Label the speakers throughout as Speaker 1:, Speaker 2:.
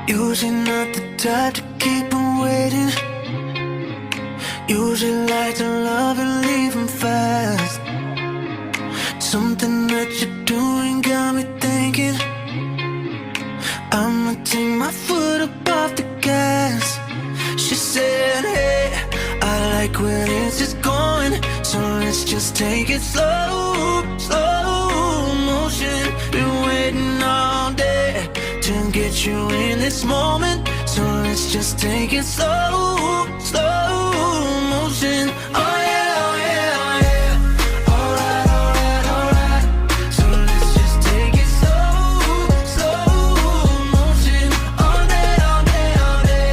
Speaker 1: Usually not the type to keep him waiting. Usually like to love and leave him fast. Something that you're doing got me thinking I'ma take my foot up off the gas. She said, hey, I like where this is going, so let's just take it slow, slow motion. Been waiting all day to get you in this moment, so let's just take it slow, slow motion. Oh yeah, oh yeah, oh yeah. Alright, alright, alright. So let's just take it slow, slow motion. All day, all day, all day.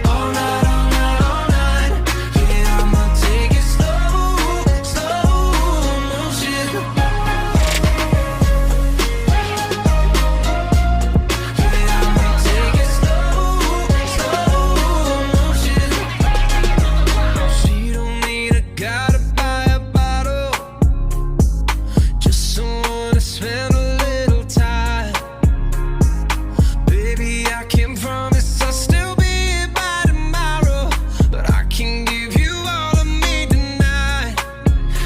Speaker 1: All night, all night, all night. Yeah, I'ma take it slow, slow motion. Yeah, I'ma take it slow, slow motion. She don't need a guy to buy a bottle, just someone to spend a little time. Baby, I can't promise I'll still be here by tomorrow, but I can give you all of me tonight.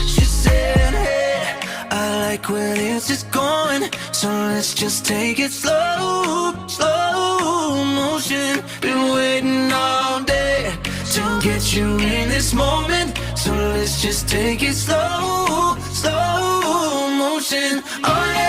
Speaker 1: She said, hey, I like where this is going, so let's just take it slow, slow motion. Been waiting all day to get you in this moment, so let's just take it slow, slow motion. Oh yeah.